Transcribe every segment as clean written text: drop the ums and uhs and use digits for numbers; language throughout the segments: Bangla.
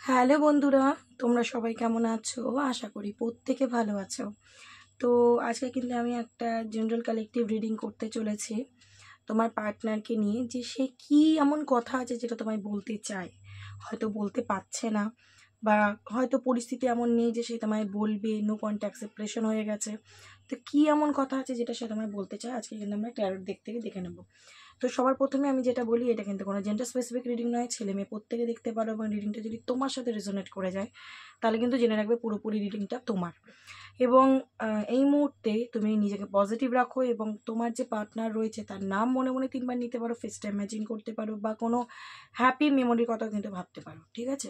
হ্যালো বন্ধুরা, তোমরা সবাই কেমন আছো? আশা করি প্রত্যেকে ভালো আছো। তো আজকে কিন্তু আমি একটা জেনারেল কালেকটিভ রিডিং করতে চলেছি তোমার পার্টনারকে নিয়ে, যে সে কি এমন কথা আছে যেটা তোমায় বলতে চায়, হয়তো বলতে পারছে না, বা হয়তো পরিস্থিতি এমন নেই যে সে তোমায় বলবে, নো কন্ট্যাক্ট সেপারেশন হয়ে গেছে। তো কি এমন কথা আছে যেটা সে তোমায় বলতে চায়, আজকে কিন্তু আমরা ট্যারোট দেখতে দেখে নেব। তো সবার প্রথমে আমি যেটা বলি, এটা কিন্তু কোনো জেন্ডার স্পেসিফিক রিডিং নয়, ছেলে মেয়ে প্রত্যেকে দেখতে পারো, এবং রিডিংটা যদি তোমার সাথে রেজোনেট করে যায় তাহলে কিন্তু জেনে রাখবে পুরোপুরি রিডিংটা তোমার। এবং এই মুহূর্তে তুমি নিজেকে পজিটিভ রাখো, এবং তোমার যে পার্টনার রয়েছে তার নাম মনে মনে 3বার নিতে পারো, ফেসটা ইমাজিন করতে পারো, বা কোনো হ্যাপি মেমোরির কথাও কিন্তু ভাবতে পারো, ঠিক আছে?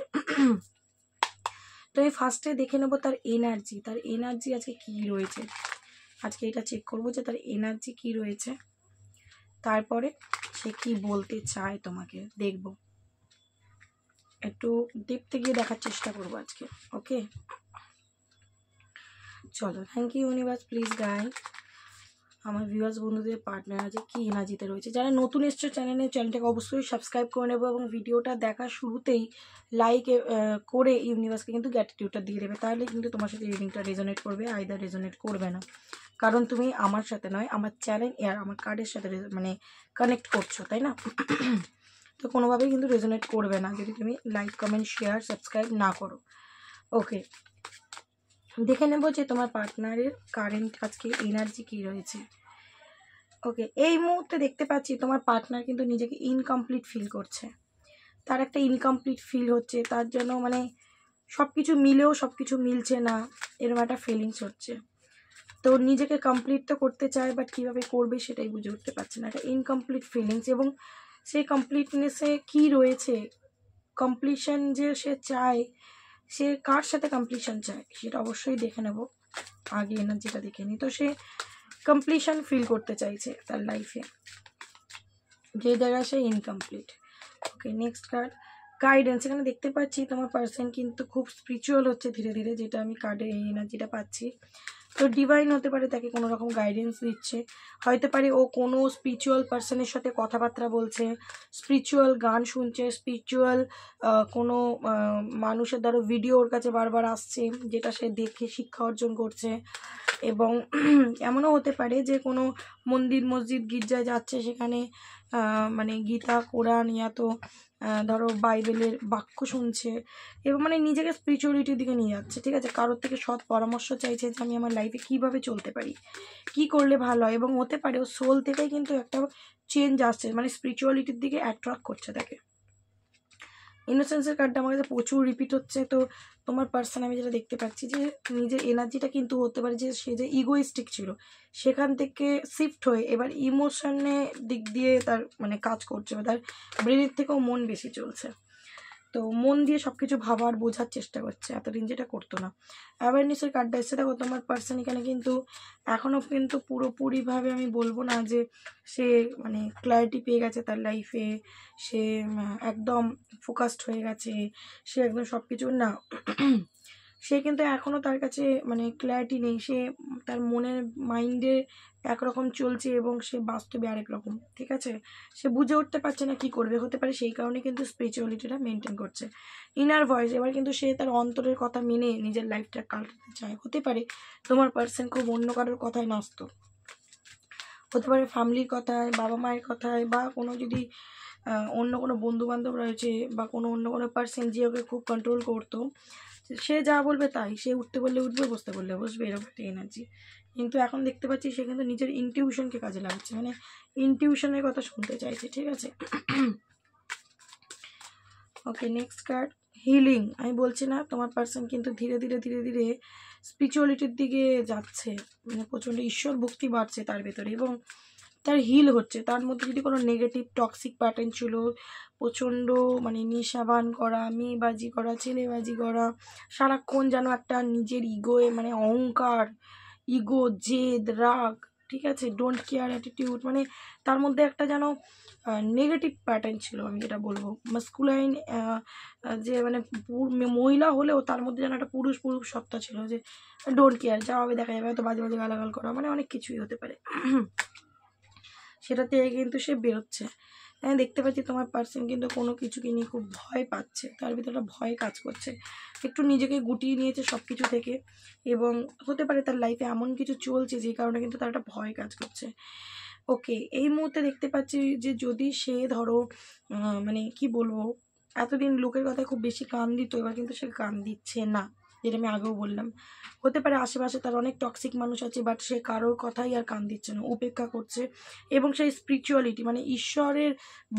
তো এই ফার্স্টে দেখে নেবো তার এনার্জি আজকে কী রয়েছে। আজকে এটা চেক করবো যে তার এনার্জি কী রয়েছে, তারপরে সে কি বলতে চায় তোমাকে দেখবো, একটু ডিপতে গিয়ে দেখার চেষ্টা করবো আজকে। ওকে, চলো। Thank you universe, please guide আমার ভিউয়ার্স বন্ধুদের পার্টনার আছে কি এনার্জিতে রয়েছে। যারা নতুন এসছো চ্যানেলটাকে অবশ্যই সাবস্ক্রাইব করে নেবো, এবং ভিডিওটা দেখার শুরুতেই লাইক করে ইউনিভার্সকে কিন্তু গ্র্যাটিটিউডটা দিয়ে দেবে, তাহলে কিন্তু তোমার সাথে রিডিংটা রেজোনেট করবে, আইদার রেজোনেট করবে না, কারণ তুমি আমার সাথে নয়, আমার চ্যানেল আর আমার কার্ডের সাথে মানে কানেক্ট করছো, তাই না? তো কোনোভাবেই কিন্তু রেজোনেট করবে না যদি তুমি লাইক, কমেন্ট, শেয়ার, সাবস্ক্রাইব না করো। ওকে, দেখে নেবো যে তোমার পার্টনারের কারেন্ট আজকে এনার্জি কী রয়েছে। ওকে, এই মুহূর্তে দেখতে পাচ্ছি তোমার পার্টনার কিন্তু নিজেকে ইনকমপ্লিট ফিল করছে, তার একটা ইনকমপ্লিট ফিল হচ্ছে, তার জন্য মানে সব কিছু মিলেও সব কিছু মিলছে না, এরকম একটা ফিলিংস হচ্ছে। তো নিজেকে কমপ্লিট তো করতে চায়, বাট কীভাবে করবে সেটাই বুঝে উঠতে পারছে না, একটা ইনকমপ্লিট ফিলিংস। এবং সেই কমপ্লিটনেসে কী রয়েছে, কমপ্লিশন যে সে চায়, সে কার সাথে কমপ্লিশন চায় সেটা অবশ্যই দেখে নেব, আগে এনার্জিটা দেখে নিই। তো সে কমপ্লিশন ফিল করতে চাইছে তার লাইফে, যে জায়গায় সে ইনকমপ্লিট। ওকে, নেক্সট কার্ড গাইডেন্স। এখানে দেখতে পাচ্ছি তোমার পার্সন কিন্তু খুব স্পিরিচুয়াল হচ্ছে ধীরে ধীরে, যেটা আমি কার্ডে এই এনার্জিটা পাচ্ছি। তো ডিভাইন হতে পারে তাকে কোনো রকম গাইডেন্স দিচ্ছে, হয়তো পারে ও কোনো স্পিরিচুয়াল পার্সনের সাথে কথাবার্তা বলছে, স্পিরিচুয়াল গান শুনছে, স্পিরিচুয়াল কোনো মানুষের দ্বারা ভিডিও ওর কাছে বারবার আসছে, যেটা সে দেখে শিক্ষা অর্জন করছে। এবং এমনও হতে পারে যে কোনো মন্দির, মসজিদ, গির্জায় যাচ্ছে, সেখানে মানে গীতা, কোরআন, তো ধরো বাইবেলের বাক্য শুনছে, এবং মানে নিজেকে স্পিরিচুয়ালিটির দিকে নিয়ে যাচ্ছে, ঠিক আছে? কারোর থেকে সৎ পরামর্শ চাইছে যে আমি আমার লাইফে কীভাবে চলতে পারি, কি করলে ভালো হয়। এবং হতে পারে ও সোল থেকেই কিন্তু একটা চেঞ্জ আসছে, মানে স্পিরিচুয়ালিটির দিকে অ্যাট্রাক্ট করছে তাকে। ইনোসেন্সের কার্ডটা আমার কাছে প্রচুর রিপিট হচ্ছে। তো তোমার পার্সন, আমি যেটা দেখতে পাচ্ছি যে নিজের এনার্জিটা কিন্তু হতে পারে যে সে যে ইগোইস্টিক ছিল সেখান থেকে শিফট হয়ে এবার ইমোশনের দিক দিয়ে তার মানে কাজ করছে, বা তার ব্রেনের থেকেও মন বেশি চলছে। তো মন দিয়ে সব কিছু ভাবার বোঝার চেষ্টা করছে, এতদিন যেটা করতো না। অ্যাওয়ারনেসের কার্ডটা এসে দেখো তোমার পার্সন এখানে কিন্তু এখনও কিন্তু পুরোপুরিভাবে আমি বলবো না যে সে মানে ক্ল্যারিটি পেয়ে গেছে তার লাইফে, সে একদম ফোকাসড হয়ে গেছে, সে একদম সব কিছু না। সে কিন্তু এখনও তার কাছে মানে ক্ল্যারিটি নেই, সে তার মনের মাইন্ডে একরকম চলছে এবং সে বাস্তবে আরেক রকম, ঠিক আছে? সে বুঝে উঠতে পারছে না কি করবে, হতে পারে সেই কারণে কিন্তু স্পিরিচুয়ালিটিটা মেনটেন করছে। ইনার ভয়েস, এবার কিন্তু সে তার অন্তরের কথা মেনে নিজের লাইফটা কাটাতে চায়। হতে পারে তোমার পার্সন খুব অন্য কারোর কথায় নাচত, হতে পারে ফ্যামিলির কথায়, বাবা মায়ের কথায়, বা কোনো যদি অন্য কোনো বন্ধুবান্ধব রয়েছে, বা কোনো অন্য কোনো পার্সন যে ওকে খুব কন্ট্রোল করতো, সে যা বলবে তাই, সে উঠতে বললে উঠবে, বসতে বললে বসবে, এরকম একটা এনার্জি। কিন্তু এখন দেখতে পাচ্ছি সে কিন্তু নিজের ইনটিউশনকে কাজে লাগাচ্ছে, মানে ইনটিউশনের কথা শুনতে চাইছে, ঠিক আছে? ওকে, নেক্সট কার্ড হিলিং। আমি বলছি না তোমার পার্সন কিন্তু ধীরে ধীরে ধীরে ধীরে স্পিরিচুয়ালিটির দিকে যাচ্ছে, মানে প্রচণ্ড ঈশ্বর ভক্তি বাড়ছে তার ভেতরে, এবং তার হিল হচ্ছে। তার মধ্যে যদি কোনো নেগেটিভ টক্সিক প্যাটার্ন ছিল, প্রচণ্ড মানে নেশাবান করা, মেয়েবাজি করা, ছেলেবাজি করা, সারাক্ষণ যেন একটা নিজের ইগোয়ে মানে অহংকার, ইগো, জেদ, রাগ, ঠিক আছে, ডোন্ট কেয়ার অ্যাটিটিউড, মানে তার মধ্যে একটা যেন নেগেটিভ প্যাটার্ন ছিল, আমি যেটা বলবো মাস্কুলাইন, যে মানে মহিলা হলেও তার মধ্যে যেন একটা পুরুষ পুরুষ সত্তা ছিল, যে ডোন্ট কেয়ার, যা হবে দেখা যাবে, হয়তো বাজে বাজে গালাগাল করা, মানে অনেক কিছুই হতে পারে। সেটা থেকে কিন্তু সে বেরোচ্ছে, হ্যাঁ, দেখতে পাচ্ছি তোমার পার্সন কিন্তু কোনো কিছুকে নিয়ে খুব ভয় পাচ্ছে, তার ভিতরে ভয় কাজ করছে, একটু নিজেকে গুটিয়ে নিয়েছে সব কিছু থেকে, এবং হতে পারে তার লাইফে এমন কিছু চলছে যে কারণে কিন্তু তার একটা ভয় কাজ করছে। ওকে, এই মুহূর্তে দেখতে পাচ্ছি যে যদি সে ধরো মানে কি বলবো, এতদিন লোকের কথায় খুব বেশি কান দিত, এবার কিন্তু সে কান দিচ্ছে না, যেটা আমি আগেও বললাম। হতে পারে আশেপাশে তার অনেক টক্সিক মানুষ আছে, বাট সে কারোর কথাই আর কান দিচ্ছে না, উপেক্ষা করছে। এবং সেই স্পিরিচুয়ালিটি মানে ঈশ্বরের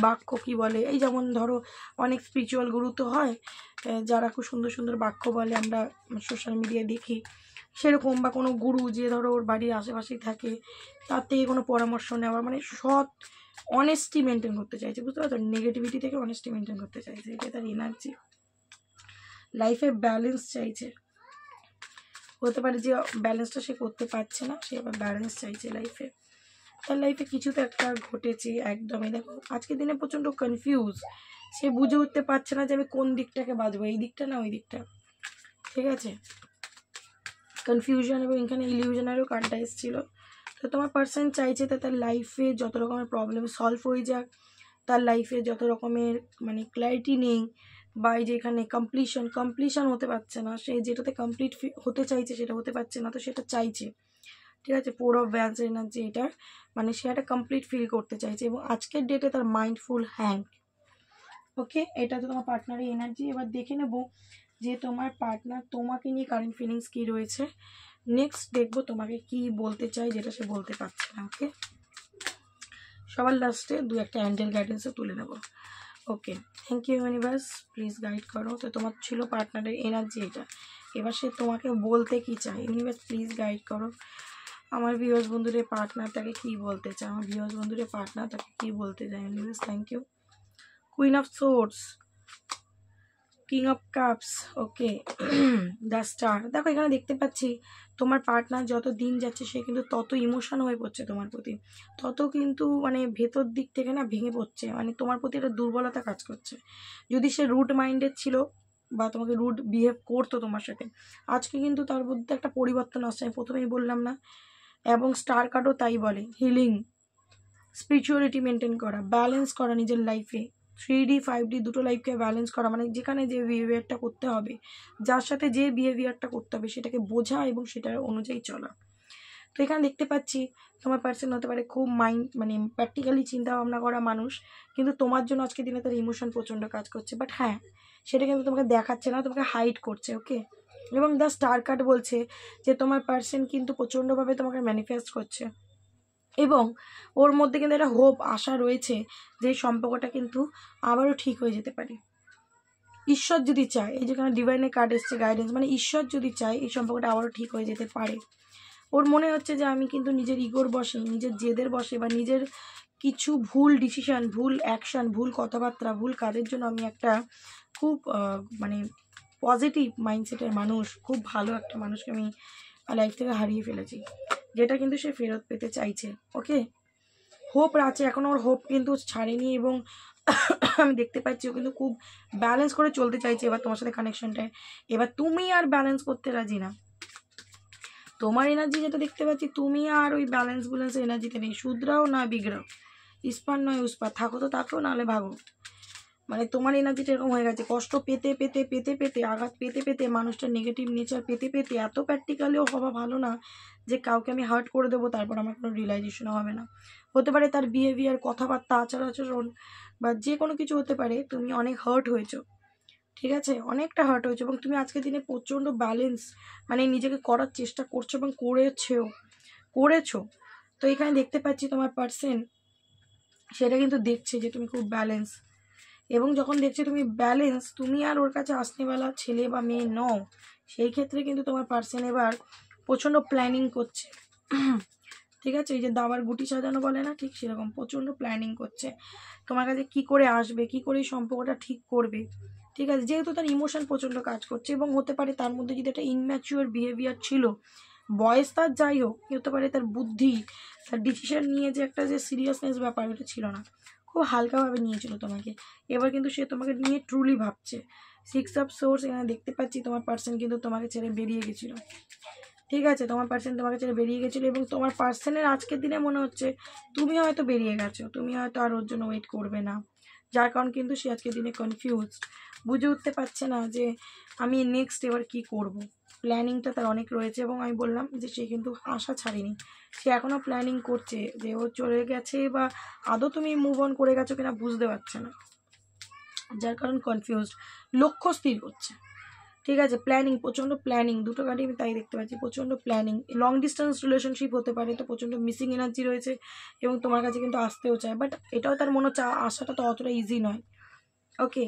বাক্য কি বলে, এই যেমন ধরো অনেক স্পিরিচুয়াল গুরু তো হয়, যারা খুব সুন্দর সুন্দর বাক্য বলে, আমরা সোশ্যাল মিডিয়ায় দেখি সেরকম, বা কোনো গুরু যে ধরো ওর বাড়ির আশেপাশেই থাকে, তার থেকে কোনো পরামর্শ নেওয়া, মানে সৎ অনেস্টি মেনটেন করতে চাইছে, বুঝতে পারছো, নেগেটিভিটি থেকে অনেস্টি মেনটেন করতে চাইছে, এটা তার এনার্জি। লাইফে ব্যালেন্স চাইছে, হতে পারে যে ব্যালেন্সটা সে করতে পারছে না, সে আবার ব্যালেন্স চাইছে লাইফে। তার লাইফে কিছু তো একটা ঘটেছে একদমই, দেখো আজকের দিনে প্রচণ্ড কনফিউজ, সে বুঝে উঠতে পারছে না যে আমি কোন দিকটাকে বাঁচবো, এই দিকটা না ওই দিকটা, ঠিক আছে, কনফিউশন। এবং এখানে ইলিউশনেরও কার্ডটা এসেছিলো। তো তোমার পার্সন চাইছে তার লাইফে যত রকমের প্রবলেম সলভ হয়ে যাক, তার লাইফে যত রকমের মানে ক্ল্যারিটি নেই, বা এই যে এখানে কমপ্লিশন হতে পারছে না, সে যেটাতে কমপ্লিট হতে চাইছে সেটা হতে পারছে না, তো সেটা চাইছে, ঠিক আছে। 4 অফ ভ্যান্স এনার্জি এটার, মানে সে একটা কমপ্লিট ফিল করতে চাইছে, এবং আজকের ডেটে তার মাইন্ডফুল হ্যাং। ওকে, এটা তো তোমার পার্টনারের এনার্জি। এবার দেখে নেব যে তোমার পার্টনার তোমাকে নিয়ে কারেন্ট ফিলিংস কী রয়েছে। নেক্সট দেখবো তোমাকে কি বলতে চাই, যেটা সে বলতে পারছে না। ওকে, সবার লাস্টে 2-1 অ্যাঞ্জেল গাইডেন্সও তুলে নেব। Okay, thank you universe, please guide করো। তো তোমার ছিল পার্টনারের এনার্জি এটা, এবার সে তোমাকে বলতে কি চায়, ইউনিভার্স প্লিজ গাইড করো। আমার ভিউয়ার্স বন্ধুদের পার্টনার তাকে কী বলতে চায়, আমার ভিউয়ার্স বন্ধুদের পার্টনার তাকে কী বলতে চায়, universe thank you. Queen of swords, king of cups, okay, the star. দেখো এখানে দেখতে পাচ্ছি তোমার পার্টনার যত দিন যাচ্ছে সে কিন্তু তত ইমোশন হয়ে পড়ছে তোমার প্রতি, তত কিন্তু মানে ভেতর দিক থেকে না ভেঙে পড়ছে, মানে তোমার প্রতি একটা দুর্বলতা কাজ করছে। যদি সে রুড মাইন্ডেড ছিল বা তোমাকে রুড বিহেভ করতো তোমার সাথে, আজকে কিন্তু তার মধ্যে একটা পরিবর্তন আসছে, আমি প্রথমেই বললাম না। এবং স্টার কার্ডও তাই বলে, হিলিং, স্পিরিচুয়ালিটি মেনটেন করা, ব্যালেন্স করা নিজের লাইফে, 3D 5D দুটো লাইফকে ব্যালেন্স করা, মানে যেখানে যে বিহেভিয়ারটা করতে হবে, যার সাথে যে বিহেভিয়ারটা করতে হবে সেটাকে বোঝা এবং সেটার অনুযায়ী চলা। তো এখানে দেখতে পাচ্ছি তোমার পার্সন হতে পারে খুব মানে প্র্যাকটিক্যালি চিন্তা ভাবনা করা মানুষ, কিন্তু তোমার জন্য আজকে দিনে তার ইমোশন প্রচণ্ড কাজ করছে, বাট হ্যাঁ সেটা কিন্তু তোমাকে দেখাচ্ছে না, তোমাকে হাইড করছে। ওকে, এবং দ্য স্টার কার্ড বলছে যে তোমার পার্সন কিন্তু প্রচণ্ডভাবে তোমাকে ম্যানিফেস্ট করছে, এবং ওর মধ্যে কিন্তু একটা হোপ আশা রয়েছে যে এই সম্পর্কটা কিন্তু আবারও ঠিক হয়ে যেতে পারে। ঈশ্বর যদি চায়, এই যেখানে ডিভাইনের কার্ড এসছে গাইডেন্স, মানে ঈশ্বর যদি চায় এই সম্পর্কটা আবারও ঠিক হয়ে যেতে পারে। ওর মনে হচ্ছে যে আমি কিন্তু নিজের ইগোর বসে, নিজের জেদের বসে, বা নিজের কিছু ভুল ডিসিশান, ভুল অ্যাকশান, ভুল কথাবার্তা, ভুল কাজের জন্য আমি একটা খুব মানে পজিটিভ মাইন্ডসেটের মানুষ, খুব ভালো একটা মানুষকে আমি লাইফ থেকে হারিয়ে ফেলেছি, যেটা কিন্তু সে ফেরত পেতে চাইছে। ওকে, হোপ আছে এখনও, ওর হোপ কিন্তু ছাড়েনি, এবং আমি দেখতে পাচ্ছি ও কিন্তু খুব ব্যালেন্স করে চলতে চাইছে এবার তোমার সাথে কানেকশনটায়। এবার তুমি আর ব্যালেন্স করতে রাজি না, তোমার এনার্জি যেটা দেখতে পাচ্ছি তুমি আর ওই ব্যালেন্স এনার্জিতে নেই, শুধরাও না বিগড়াও, ইস্পার নয় উস্পার, থাকো তো থাকো, নাহলে ভাগো। মানে তোমার এনার্জিটা এরকম হয়ে গেছে, কষ্ট পেতে পেতে পেতে পেতে, আঘাত পেতে পেতে, মানুষটার নেগেটিভ নেচার পেতে পেতে, এত প্র্যাকটিক্যালিও হওয়া ভালো না যে কাউকে আমি হার্ট করে দেবো তারপর আমার কোনো রিয়েলাইজেশনও হবে না। হতে পারে তার বিহেভিয়ার, কথাবার্তা, আচার আচরণ বা যে কোনো কিছু হতে পারে, তুমি অনেক হার্ট হয়েছো, ঠিক আছে, অনেকটা হার্ট হয়েছে, এবং তুমি আজকের দিনে প্রচণ্ড ব্যালেন্স মানে নিজেকে করার চেষ্টা করছো এবং করেছো। তো এখানে দেখতে পাচ্ছি তোমার পার্সন সেটা কিন্তু দেখছে যে তুমি খুব ব্যালেন্স, এবং যখন দেখছে তুমি ব্যালেন্স, তুমি আর ওর কাছে আসনেওয়ালা ছেলে বা মেয়ে নও, সেই ক্ষেত্রে কিন্তু তোমার পার্সন এবার প্রচণ্ড প্ল্যানিং করছে, ঠিক আছে, এই যে দাবার গুটি সাজানো বলে না, ঠিক সেরকম প্রচণ্ড প্ল্যানিং করছে তোমার কাছে কী করে আসবে, কী করে এই সম্পর্কটা ঠিক করবে, ঠিক আছে, যেহেতু তার ইমোশন প্রচণ্ড কাজ করছে, এবং হতে পারে তার মধ্যে যদি একটা ইনম্যাচিওর বিহেভিয়ার ছিল, বয়স তার যাই হোক, হতে পারে তার বুদ্ধি, তার ডিসিশন নিয়ে যে একটা যে সিরিয়াসনেস ব্যাপার ওটা ছিল না, খুব হালকাভাবে নিয়েছিল তোমাকে, এবার কিন্তু সে তোমাকে নিয়ে ট্রুলি ভাবছে। 6 অফ সোর্স এখানে দেখতে পাচ্ছি তোমার পার্সন কিন্তু তোমাকে ছেড়ে বেরিয়ে গেছিলো, ঠিক আছে, তোমার পার্সন তোমাকে ছেড়ে বেরিয়ে গেছিলো এবং তোমার পার্সনের আজকের দিনে মনে হচ্ছে তুমি হয়তো বেরিয়ে গেছো, তুমি হয়তো আর ওর জন্য ওয়েট করবে না, যার কারণ কিন্তু সে আজকের দিনে কনফিউজড, বুঝে উঠতে পারছে না যে আমি নেক্সট এবার কি করব। প্ল্যানিংটা তার অনেক রয়েছে এবং আমি বললাম যে সে কিন্তু আশা ছাড়েনি, সে এখনও প্ল্যানিং করছে যে ও চলে গেছে বা আদৌ তুমি মুভ অন করে গেছো কিনা বুঝতে পারছে না, যার কারণ কনফিউজড, লক্ষ্য স্থির করছে। ঠিক আছে, প্ল্যানিং, প্রচণ্ড প্ল্যানিং, দুটো গাড়ি আমি তাই দেখতে পাচ্ছি, প্রচণ্ড প্ল্যানিং, লং ডিস্টেন্স রিলেশনশিপ হতে পারে, তো প্রচণ্ড মিসিং এনার্জি রয়েছে এবং তোমার কাছে কিন্তু আসতেও চায়, বাট এটাও তার মনে হচ্ছে আসাটা তো অতটা ইজি নয়। ওকে,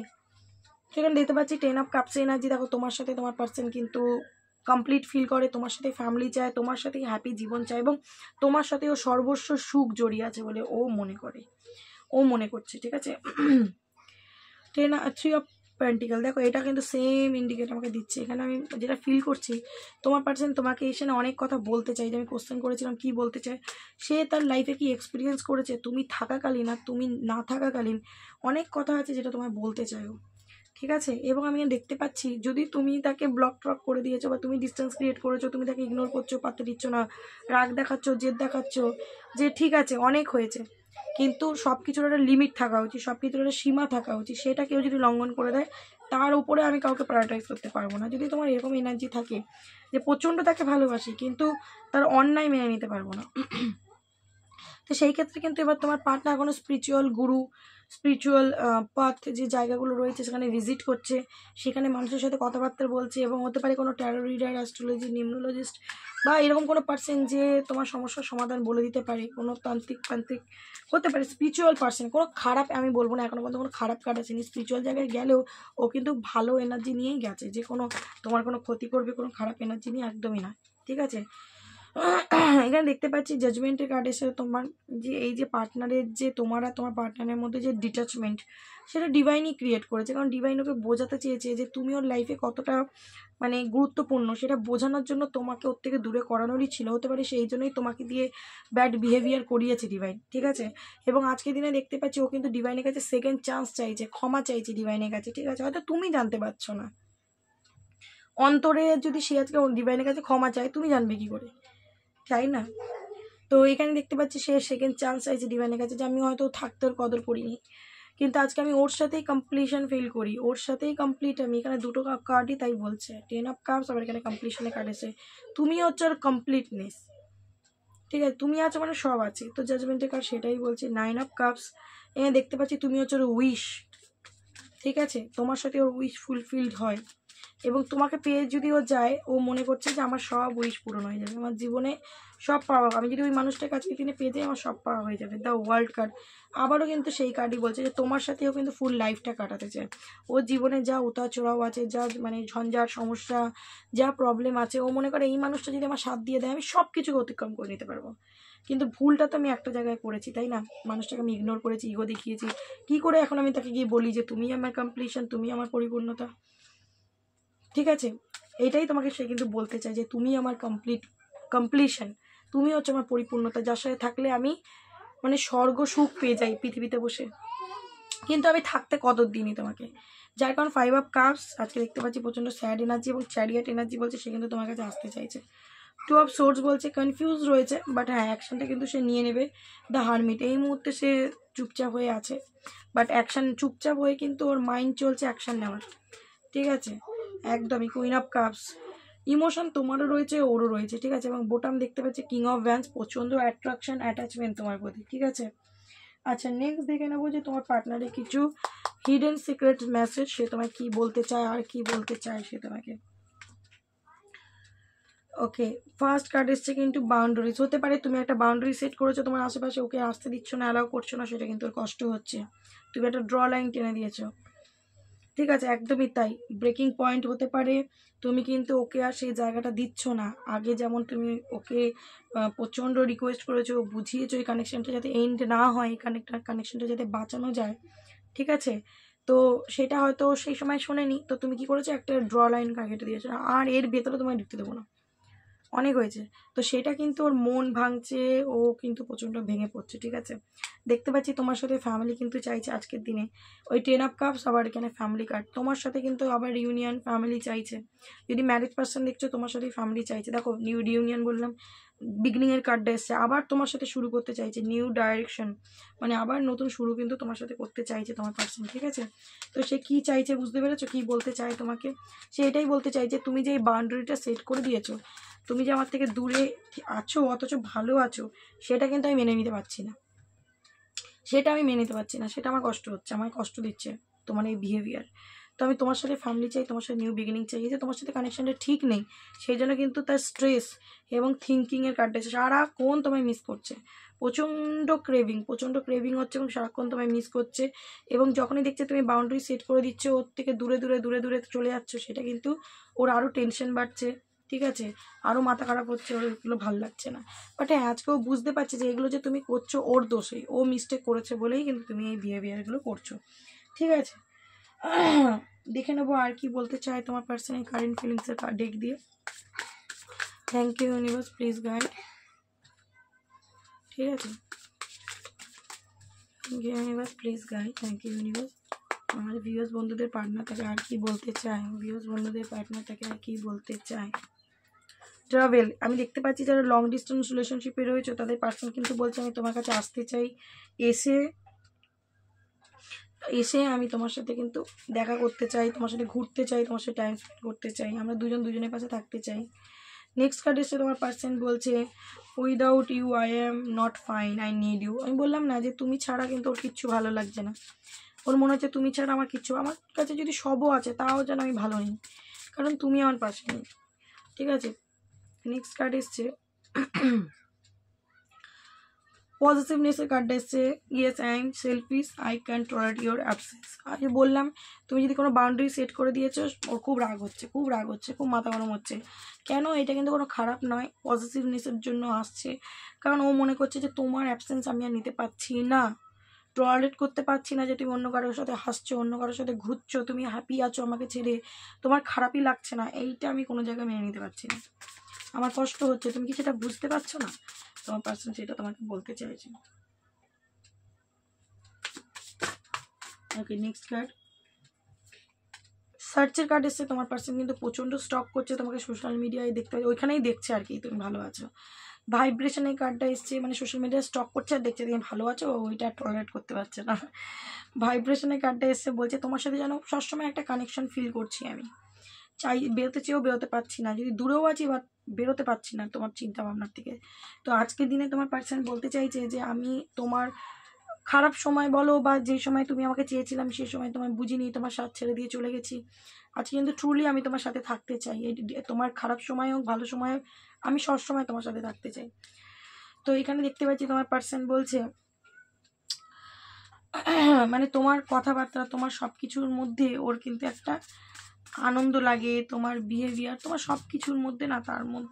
সেখানে দেখতে পাচ্ছি 10 অফ কাপসে এনার্জি। দেখো তোমার সাথে তোমার পার্সন কিন্তু কমপ্লিট ফিল করে, তোমার সাথে ফ্যামিলি চায়, তোমার সাথেই হ্যাপি জীবন চায় এবং তোমার সাথে ও সর্বস্ব সুখ জড়িয়ে আছে বলে ও মনে করে, ও মনে করছে। ঠিক আছে, 3 অফ পেন্টিকেল, দেখো এটা কিন্তু সেম ইন্ডিকেট আমাকে দিচ্ছে। এখানে আমি যেটা ফিল করছি, তোমার পার্সন তোমাকে এসে না অনেক কথা বলতে চাই, যে আমি কোশ্চেন করেছিলাম কি বলতে চাই, সে তার লাইফে কি এক্সপিরিয়েন্স করেছে তুমি থাকাকালীন আর তুমি না থাকাকালীন, অনেক কথা আছে যেটা তোমায় বলতে চাইও। ঠিক আছে, এবং আমি দেখতে পাচ্ছি যদি তুমি তাকে ব্লক ট্রক করে দিয়েছো বা তুমি ডিস্টেন্স ক্রিয়েট করেছো, তুমি তাকে ইগনোর করছো, পাত্তা দিচ্ছ না, রাগ দেখাচ্ছ, জেদ দেখাচ্ছ, যে ঠিক আছে অনেক হয়েছে, কিন্তু সব কিছুর একটা লিমিট থাকা উচিত, সব কিছুর একটা সীমা থাকা উচিত, সেটা কেউ যদি লঙ্ঘন করে দেয় তার উপরে আমি কাউকে প্রায়োরিটাইজ করতে পারবো না। যদি তোমার এরকম এনার্জি থাকে যে প্রচণ্ড তাকে ভালোবাসি কিন্তু তার অন্যায় মেনে নিতে পারবো না, তো সেই ক্ষেত্রে কিন্তু এবার তোমার পার্টনার কোনো স্পিরিচুয়াল গুরু, স্পিরিচুয়াল পাথ যে জায়গাগুলো রয়েছে সেখানে ভিজিট করছে, সেখানে মানুষের সাথে কথাবার্তা বলছে, এবং হতে পারে কোনো ট্যারো রিডার, অ্যাস্ট্রোলজি, নিউমোলজিস্ট বা এরকম কোনো পার্সন যে তোমার সমস্যার সমাধান বলে দিতে পারে, কোনো তান্ত্রিক হতে পারে, স্পিরিচুয়াল পার্সন। কোনো খারাপ আমি বলবো না, এখনো পর্যন্ত কোনো খারাপ কার্ড আসেনি, স্পিরিচুয়াল জায়গায় গেলেও ও কিন্তু ভালো এনার্জি নিয়েই গেছে, যে কোনো তোমার কোনো ক্ষতি করবে কোনো খারাপ এনার্জি নিয়ে একদমই না। ঠিক আছে, এখানে দেখতে পাচ্ছি জাজমেন্টের কার্ড এসে তোমার যে এই যে পার্টনারের যে তোমার আর তোমার পার্টনারের মধ্যে যে ডিটাচমেন্ট, সেটা ডিভাইনই ক্রিয়েট করেছে, কারণ ডিভাইন ওকে বোঝাতে চেয়েছে যে তুমি ওর লাইফে কতটা মানে গুরুত্বপূর্ণ, সেটা বোঝানোর জন্য তোমাকে ওর থেকে দূরে করানোরই ছিল, হতে পারে সেই জন্যই তোমাকে দিয়ে ব্যাড বিহেভিয়ার করিয়েছে ডিভাইন। ঠিক আছে, এবং আজকের দিনে দেখতে পাচ্ছি ও কিন্তু ডিভাইনের কাছে সেকেন্ড চান্স চাইছে, ক্ষমা চাইছে ডিভাইনের কাছে। ঠিক আছে, হয়তো তুমি জানতে পারছো না, অন্তরে যদি সে আজকে ডিভাইনের কাছে ক্ষমা চায় তুমি জানবে কি করে, তাই না? তো এখানে দেখতে পাচ্ছি সে সেকেন্ড চান্স চাইছে ডিভাইনের কাছে, যে আমি হয়তো থাকতে ওর কদর করিনি, কিন্তু আজকে আমি ওর সাথেই কমপ্লিশন ফিল করি, ওর সাথেই কমপ্লিট আমি। এখানে দুটো কার্ডই তাই বলছে, 10 অফ কাপস, আবার এখানে কমপ্লিশনের কার্ড এসে তুমি হচ্ছে ওর কমপ্লিটনেস। ঠিক আছে, তুমি আছো মানে সব আছে, তো জাজমেন্টের কার্ড সেটাই বলছে। 9 অফ কাপস, এখানে দেখতে পাচ্ছি তুমি হচ্ছে ওর উইশ। ঠিক আছে, তোমার সাথে ওর উইশ ফুলফিলড হয় এবং তোমাকে পেয়ে যদি ও যায়, ও মনে করছে যে আমার সব উইশ পূরণ হয়ে যাবে, আমার জীবনে সব পাওয়া, আমি যদি ওই মানুষটার কাছে কিনে পেয়ে যাই আমার সব পাওয়া হয়ে যাবে। দ্য ওয়ার্ল্ড কার্ড আবারও কিন্তু সেই কার্ডই বলছে যে তোমার সাথেও কিন্তু ফুল লাইফটা কাটাতে চায়, ওর জীবনে যা উতার চড়াও আছে, যা মানে ঝঞ্ঝাট সমস্যা, যা প্রবলেম আছে, ও মনে করে এই মানুষটা যদি আমার সাথ দিয়ে দেয় আমি সব কিছুকে অতিক্রম করে নিতে পারবো। কিন্তু ভুলটা তো আমি একটা জায়গায় করেছি, তাই না? মানুষটাকে আমি ইগনোর করেছি, ইগো দেখিয়েছি, কি করে এখন আমি তাকে গিয়ে বলি যে তুমি আমার কমপ্লিশন, তুমি আমার পরিপূর্ণতা। ঠিক আছে, এইটাই তোমাকে সে কিন্তু বলতে চায় যে তুমি আমার কমপ্লিশন, তুমি হচ্ছে আমার পরিপূর্ণতা, যার সাথে থাকলে আমি মানে স্বর্গ সুখ পেয়ে যাই পৃথিবীতে বসে, কিন্তু আমি থাকতে কদর দিইনি তোমাকে। যার কারণ 5 অফ কাপস আজকে দেখতে পাচ্ছি প্রচণ্ড স্যাড এনার্জি এবং চ্যারিয়েট এনার্জি বলছে সে কিন্তু তোমার কাছে আসতে চাইছে। 2 অফ সোর্স বলছে কনফিউজ রয়েছে, বাট হ্যাঁ অ্যাকশনটা কিন্তু সে নিয়ে নেবে। দ্য হারমিট, এই মুহূর্তে সে চুপচাপ হয়ে আছে, বাট অ্যাকশন, চুপচাপ হয়ে কিন্তু ওর মাইন্ড চলছে অ্যাকশন নেওয়ার। ঠিক আছে, একদমই। কুইন অফ কাপস, ইমোশন তোমারও রয়েছে ওরও রয়েছে। ঠিক আছে, এবং বোটাম দেখতে পাচ্ছি কিং অফ ভ্যান্স, প্রচণ্ড অ্যাট্রাকশন অ্যাটাচমেন্ট তোমার প্রতি। ঠিক আছে, আচ্ছা নেক্সট দেখে নেবো যে তোমার পার্টনারের কিছু হিডেন সিক্রেট মেসেজ, সে তোমায় কি বলতে চায় আর কি বলতে চায় সে তোমাকে। ওকে, ফার্স্ট কার্ড এসছে কিন্তু বাউন্ডারিজ, হতে পারে তুমি একটা বাউন্ডারি সেট করেছো, তোমার আশেপাশে ওকে আসতে দিচ্ছ না, অ্যালাউ করছো না, সেটা কিন্তু কষ্ট হচ্ছে, তুমি একটা ড্র লাইন টেনে দিয়েছো। ঠিক আছে, একদমই তাই, ব্রেকিং পয়েন্ট হতে পারে, তুমি কিন্তু ওকে আর সেই জায়গাটা দিচ্ছ না। আগে যেমন তুমি ওকে প্রচণ্ড রিকোয়েস্ট করেছো, বুঝিয়েছো এই কানেকশনটা যাতে এন্ড না হয়, এই কানেকশনটা যাতে বাঁচানো যায়। ঠিক আছে, তো সেটা হয়তো সেই সময় শোনেনি, তো তুমি কি করেছো, একটা ড্র লাইন কেটে দিয়েছো, আর এর ভেতরে তোমায় ঢুকতে দেবো না। অনেক হয়েছে। তো সেটা কিন্তু ওর মন ভাঙছে, ও কিন্তু প্রচণ্ড ভেঙে পড়ছে, ঠিক আছে? দেখতে পাচ্ছি তোমার সাথে ফ্যামিলি কিন্তু চাইছে আজকের দিনে, ওই 10 অফ কাপস আবার এখানে ফ্যামিলি কার্ড, তোমার সাথে কিন্তু আবার রিউনিয়ন ফ্যামিলি চাইছে। যদি ম্যারেজ পার্সন দেখছো তোমার সাথে ফ্যামিলি চাইছে, দেখো নিউ রিউনিয়ন বললাম, বিগিনিংয়ের কার্ডটা এসছে, আবার তোমার সাথে শুরু করতে চাইছে, নিউ ডাইরেকশন, মানে আবার নতুন শুরু কিন্তু তোমার সাথে করতে চাইছে তোমার পার্সন, ঠিক আছে? তো সে কী চাইছে বুঝতে পেরেছো, কী বলতে চায় তোমাকে? সে এটাই বলতে চাইছে তুমি যে এই বাউন্ডারিটা সেট করে দিয়েছো, তুমি যে আমার থেকে দূরে আছো অথচ ভালো আছো, সেটা কিন্তু আমি মেনে নিতে পারছি না, সেটা আমি মেনে নিতে পারছি না, সেটা আমার কষ্ট হচ্ছে, আমার কষ্ট দিচ্ছে তোমার এই বিহেভিয়ার। তো আমি তোমার সাথে ফ্যামিলি চাই, তোমার সাথে নিউ বিগিনিং চাই, এই যে তোমার সাথে কানেকশানটা ঠিক নেই, সেই জন্য কিন্তু তার স্ট্রেস এবং থিঙ্কিংয়ের কাটতে সারাক্ষণ তোমায় মিস করছে, প্রচণ্ড ক্রেভিং হচ্ছে এবং সারাক্ষণ তোমায় মিস করছে। এবং যখনই দেখছে তুমি বাউন্ডারি সেট করে দিচ্ছ, ওর থেকে দূরে দূরে দূরে দূরে চলে যাচ্ছ, সেটা কিন্তু ওর আরও টেনশন বাড়ছে, ঠিক আছে? আরও মাথা খারাপ হচ্ছে, ওর এগুলো ভালো লাগছে না। বাট হ্যাঁ, আজকেও বুঝতে পারছি যে এগুলো যে তুমি করছো ওর দোষেই, ও মিস্টেক করেছে বলেই কিন্তু তুমি এই বিহেভিয়ারগুলো করছো, ঠিক আছে? দেখে নেবো আর কি বলতে চাই তোমার পার্সোনাল কারেন্ট ফিলিংসের ডেক দিয়ে। Thank you universe, please guide, ঠিক আছে? Thank you universe, please guide, thank you universe. আমার ভিউয়ার্স বন্ধুদের পার্টনার তাকে আর কি বলতে চায়, ভিউয়ার্স বন্ধুদের পার্টনার তাকে আর কি বলতে চায়। ট্রাভেল, আমি দেখতে পাচ্ছি যারা লং ডিস্টেন্স রিলেশনশিপে রয়েছে তাদের পার্সন কিন্তু বলছে আমি তোমার কাছে আসতে চাই, এসে এসে আমি তোমার সাথে কিন্তু দেখা করতে চাই, তোমার সাথে ঘুরতে চাই, তোমার সাথে টাইম স্পেন্ড করতে চাই, আমরা দুজন দুজনের পাশে থাকতে চাই। নেক্সট কার্ড এসে তোমার পার্সন বলছে without you I am not fine, I need you. আমি বললাম না যে তুমি ছাড়া কিন্তু ওর কিচ্ছু ভালো লাগছে না, ওর মনে হচ্ছে তুমি ছাড়া আমার কিচ্ছু, আমার কাছে যদি সবও আছে তাও যেন আমি ভালো নেই, কারণ তুমি আমার পাশে নেই, ঠিক আছে? নেক্সট কার্ড এসছে পজিটিভনেসের কার্ডটা এসছে yes I am selfish, I can tolerate your absence. আমি বললাম তুমি যদি কোনো বাউন্ডারি সেট করে দিয়েছো, ওর খুব রাগ হচ্ছে, খুব মাথা গরম হচ্ছে। কেন? এটা কিন্তু কোনো খারাপ নয়, পজিটিভনেসের জন্য আসছে, কারণ ও মনে করছে যে তোমার অ্যাবসেন্স আমি আর নিতে পারছি না, টলারেট করতে পারছি না যে তুমি অন্য কারোর সাথে হাসছো, অন্য কারোর সাথে ঘুরছো, তুমি হ্যাপি আছো আমাকে ছেড়ে, তোমার খারাপই লাগছে না, এইটা আমি কোনো জায়গায় মেনে নিতে পারছি না, আমার কষ্ট হচ্ছে, তুমি কি সেটা বুঝতে পারছো না? তোমার পার্সন সেটা তোমাকে বলতে চাইছে। ওকে, নেক্সট কার্ড সার্চের কার্ড এসছে, তোমার পার্সন কিন্তু প্রচণ্ড স্টক করছে তোমাকে সোশ্যাল মিডিয়ায়, দেখতে ওইখানেই দেখছে আর কি তুমি ভালো আছো। ভাইব্রেশনের কার্ডটা এসছে, মানে সোশ্যাল মিডিয়ায় স্টক করছে আর দেখছে তুমি ভালো আছো, ওইটা টলারেট করতে পারছে না। ভাইব্রেশনের কার্ডটা এসছে বলছে তোমার সাথে যেন সবসময় একটা কানেকশন ফিল করছি আমি, চাই বেরোতে চেয়েও বেরোতে পারছি না, যদি দূরেও আছি বা বেরোতে পারছি না তোমার চিন্তা ভাবনার থেকে। তো আজকের দিনে তোমার পার্সন বলতে চাইছে যে আমি তোমার খারাপ সময় বলো বা যে সময় তুমি আমাকে চেয়েছিলাম সেই সময় তোমায় বুঝিনি, তোমার সাথ ছেড়ে দিয়ে চলে গেছি, আজকে কিন্তু ট্রুলি আমি তোমার সাথে থাকতে চাই, তোমার খারাপ সময় হোক ভালো সময় হোক আমি সবসময় তোমার সাথে থাকতে চাই। তো এখানে দেখতে পাচ্ছি তোমার পার্সন বলছে মানে তোমার কথাবার্তা, তোমার সব কিছুর মধ্যে ওর কিন্তু একটা আনন্দ লাগে, তোমার বিহেভিয়ার, তোমার সব কিছুর মধ্যে না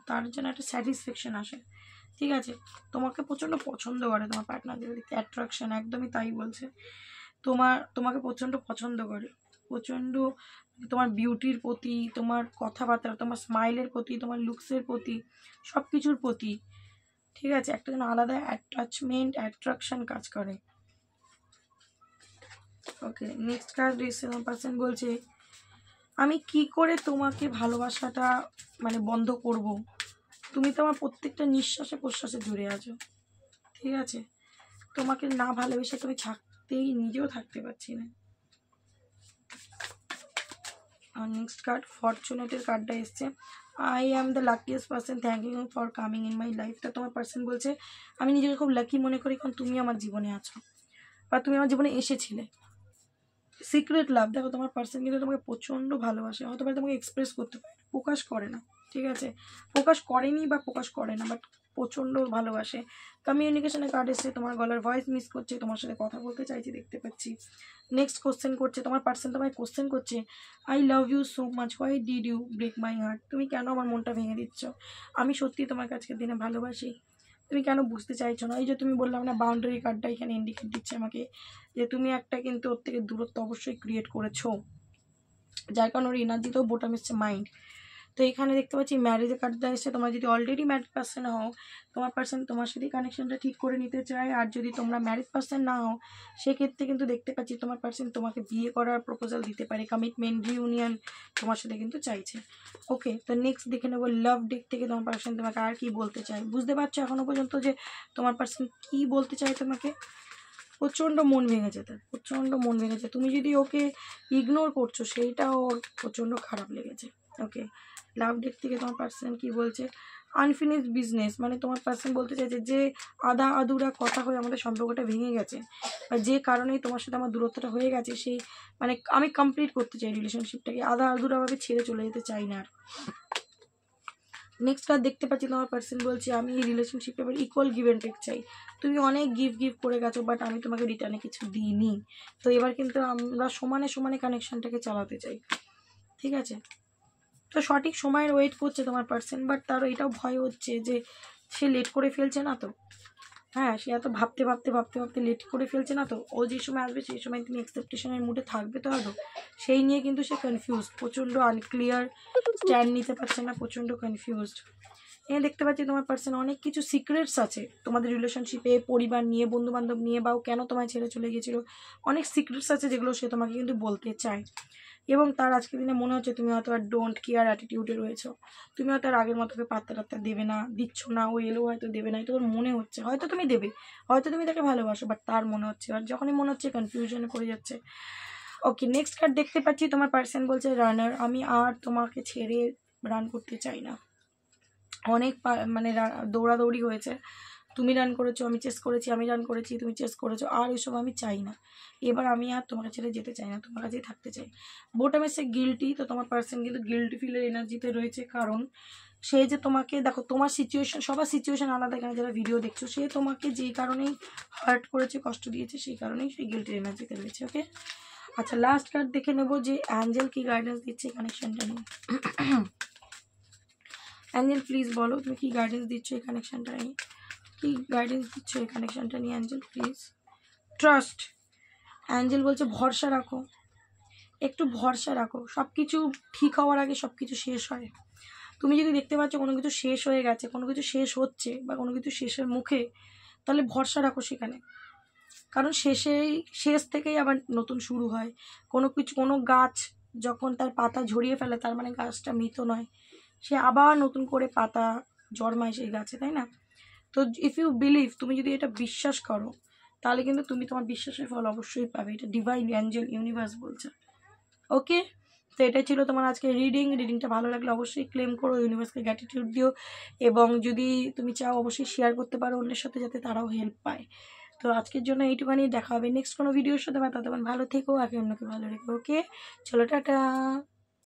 তার জন্য একটা স্যাটিসফ্যাকশন আসে, ঠিক আছে? তোমাকে প্রচণ্ড পছন্দ করে তোমার পার্টনার, যেটা দেখতে অ্যাট্রাকশন, একদমই তাই বলছে, তোমাকে প্রচণ্ড পছন্দ করে, প্রচণ্ড তোমার বিউটির প্রতি, তোমার কথাবার্তা, তোমার স্মাইলের প্রতি, তোমার লুকসের প্রতি, সব কিছুর প্রতি, ঠিক আছে? একটা যেন আলাদা অ্যাটাচমেন্ট অ্যাট্রাকশন কাজ করে। ওকে, নেক্সট কার্ড এসে তোমার পার্সন বলছে আমি কি করে তোমাকে ভালোবাসাটা মানে বন্ধ করব, তুমি তো আমার প্রত্যেকটা নিঃশ্বাসে প্রশ্বাসে জুড়ে আছো, ঠিক আছে? তোমাকে না ভালোবেসে তুমি থাকতেই নিজেও থাকতে পারছি না। আর নেক্সট কার্ড ফরচুনেটের কার্ডটা এসছে I am the luckiest person, thank you for coming in my লাইফটা। তোমার পার্সন বলছে আমি নিজেকে খুব লাকি মনে করি কারণ তুমি আমার জীবনে আছো বা তুমি আমার জীবনে এসেছিলে। সিক্রেট লাভ, দেখো তোমার পার্সন কিন্তু তোমাকে প্রচণ্ড ভালোবাসে, হয়তো তোমাকে এক্সপ্রেস করতে পারে, প্রকাশ করে না, ঠিক আছে? প্রকাশ করেনি বা প্রকাশ করে না, বাট প্রচণ্ড ভালোবাসে। কমিউনিকেশনের কার্ড এসছে তোমার গলার ভয়েস মিস করছে, তোমার সাথে কথা বলতে চাইছে দেখতে পাচ্ছি। নেক্সট কোশ্চেন করছে তোমার পার্সন, তোমায় কোশ্চেন করছে I love you so much, why did you break my heart, তুমি কেন আমার মনটা ভেঙে দিচ্ছ, আমি সত্যি তোমাকে আজকের দিনে ভালোবাসি, তুমি কেন বুঝতে চাইছো না? এই যে তুমি বললাম না বাউন্ডারি কার্ডটা এখানে ইন্ডিকেট দিচ্ছে আমাকে যে তুমি একটা কিন্তু ওর থেকে দূরত্ব অবশ্যই ক্রিয়েট করেছো, যার কারণে ওর এনার্জিতেও বোটাম এসছে মাইন্ড, তো এখানে দেখতে পাচ্ছি ম্যারেজের কার্ডটা এসেছে। তোমরা যদি অলরেডি ম্যারিড পার্সন হও, তোমার পার্সন তোমার সাথে কানেকশনটা ঠিক করে নিতে চায়। আর যদি তোমরা ম্যারিড পার্সন না হও, সেক্ষেত্রে কিন্তু দেখতে পাচ্ছি তোমার পার্সন তোমাকে বিয়ে করার প্রপোজাল দিতে পারে, কমিটমেন্ট, রিউনিয়ন তোমার সাথে কিন্তু চাইছে। ওকে, তো নেক্সট দেখে নেবো লাভ ডেক থেকে তোমার পার্সন তোমাকে আর কি বলতে চায়। বুঝতে পারছো এখনো পর্যন্ত যে তোমার পার্সন কি বলতে চায় তোমাকে? প্রচণ্ড মন ভেঙেছে তার, প্রচণ্ড মন ভেঙেছে। তুমি যদি ওকে ইগনোর করছো সেইটা ওর প্রচণ্ড খারাপ লেগেছে। ওকে, লাভ ডেক থেকে তোমার পার্সন কি বলছে? আনফিনিশড বিজনেস, মানে তোমার পার্সন বলতে চাইছে যে আধা আধুরা কথা হয়ে আমাদের সম্পর্কটা ভেঙে গেছে, বা যে কারণেই তোমার সাথে আমার দূরত্বটা হয়ে গেছে, সেই মানে আমি কমপ্লিট করতে চাই রিলেশনশিপটাকে, আধা আধুরাভাবে ছেড়ে চলে যেতে চাই না আর। নেক্সট কার্ড দেখতে পাচ্ছি তোমার পার্সন বলছে আমি এই রিলেশনশিপে এবার ইকুয়াল গিভ অ্যান্ড টেক চাই। তুমি অনেক গিভ করে গেছো, বাট আমি তোমাকে রিটার্নে কিছু দিইনি। তো এবার কিন্তু আমরা সমানে সমানে কানেকশনটাকে চালাতে চাই, ঠিক আছে? তো সঠিক সময়ের ওয়েট করছে তোমার পার্সন, বাট তারও এটাও ভয় হচ্ছে যে সে লেট করে ফেলছে না তো। হ্যাঁ, সে এত ভাবতে লেট করে ফেলছে না তো। ও যে সময় আসবে সেই সময় তুমি এক্সপেকটেশনের মুডে থাকবে তো আদৌ, সেই নিয়ে কিন্তু সে কনফিউজ, প্রচণ্ড আনক্লিয়ার স্ট্যান্ড নিতে পারছে না, প্রচণ্ড কনফিউজড। এখানে দেখতে পাচ্ছি তোমার পার্সন অনেক কিছু সিক্রেটস আছে তোমাদের রিলেশনশিপে, পরিবার নিয়ে, বন্ধুবান্ধব নিয়ে, বা ও কেন তোমায় ছেড়ে চলে গিয়েছিল, অনেক সিক্রেটস আছে যেগুলো সে তোমাকে কিন্তু বলতে চায়। এবং তার আজকের দিনে মনে হচ্ছে তুমি হয়তো আর ডোন্ট কেয়ার অ্যাটিটিউডে রয়েছো, তুমি হয়তো আর আগের মতো পাত্তা টাত্তা দেবে না, দিচ্ছ না, ও এলেও হয়তো দেবে না, এটা তোর মনে হচ্ছে। হয়তো তুমি দেবে, হয়তো তুমি তাকে ভালোবাসো, বাট তার মনে হচ্ছে, আর যখনই মনে হচ্ছে কনফিউশনে পড়ে যাচ্ছে। ওকে, নেক্সট কার্ড দেখতে পাচ্ছি তোমার পার্সন বলছে রানার, আমি আর তোমাকে ছেড়ে রান করতে চাই না। অনেক মানে দৌড়াদৌড়ি হয়েছে, তুমি রান করেছো, আমি চেস করেছি, আমি রান করেছি, তুমি চেস করেছো, আর ওইসব আমি চাই না। এবার আমি আর তোমাকে ছেড়ে যেতে চাই না, তোমার কাছেই থাকতে চাই। বোটামে সে গিল্টি, তো তোমার পার্সন কিন্তু গিল্টি ফিলের এনার্জিতে রয়েছে, কারণ সে যে তোমাকে, দেখো তোমার সিচুয়েশন, সবার সিচুয়েশন আলাদা, এখানে যারা ভিডিও দেখছো, সে তোমাকে যেই কারণেই হার্ট করেছে, কষ্ট দিয়েছে, সেই কারণেই সেই গিল্টির এনার্জিতে রয়েছে। ওকে, আচ্ছা লাস্ট কার্ড দেখে নেবো যে অ্যাঞ্জেল কি গাইডেন্স দিচ্ছে কানেকশনটা নিয়ে। অ্যাঞ্জেল প্লিজ বলো তুমি কি গাইডেন্স দিচ্ছ এই কানেকশনটা নিয়ে, কি গাইডেন্স দিচ্ছ এই কানেকশনটা নিয়ে অ্যাঞ্জেল প্লিজ। ট্রাস্ট, অ্যাঞ্জেল বলছে ভরসা রাখো, একটু ভরসা রাখো, সব কিছু ঠিক হওয়ার আগে সব কিছু শেষ হয়। তুমি যদি দেখতে পাচ্ছ কোনো কিছু শেষ হয়ে গেছে, কোনো কিছু শেষ হচ্ছে, বা কোনো কিছু শেষের মুখে, তাহলে ভরসা রাখো সেখানে, কারণ শেষ থেকেই আবার নতুন শুরু হয়। কোনো কিছু, কোনো গাছ যখন তার পাতা ঝরিয়ে ফেলে, তার মানে গাছটা মৃত নয়, সে আবার নতুন করে পাতা জন্মায় সেই গাছে, তাই না? তো ইফ ইউ বিলিভ, তুমি যদি এটা বিশ্বাস করো, তাহলে কিন্তু তুমি তোমার বিশ্বাসের ফল অবশ্যই পাবে, এটা ডিভাইন অ্যাঞ্জেল ইউনিভার্স বলছে। ওকে, তো এটা ছিল তোমার আজকে রিডিংটা ভালো লাগলে অবশ্যই ক্লেম করো, ইউনিভার্সকে গ্র্যাটিটিউড দিও, এবং যদি তুমি চাও অবশ্যই শেয়ার করতে পারো অন্যের সাথে, যাতে তারাও হেল্প পায়। তো আজকের জন্য এইটুখানি, দেখা হবে নেক্সট কোনো ভিডিওর সাথে, বা ততক্ষণ ভালো থেকো, আগে অন্যকে ভালো রেখো। ওকে, চলো টাটা।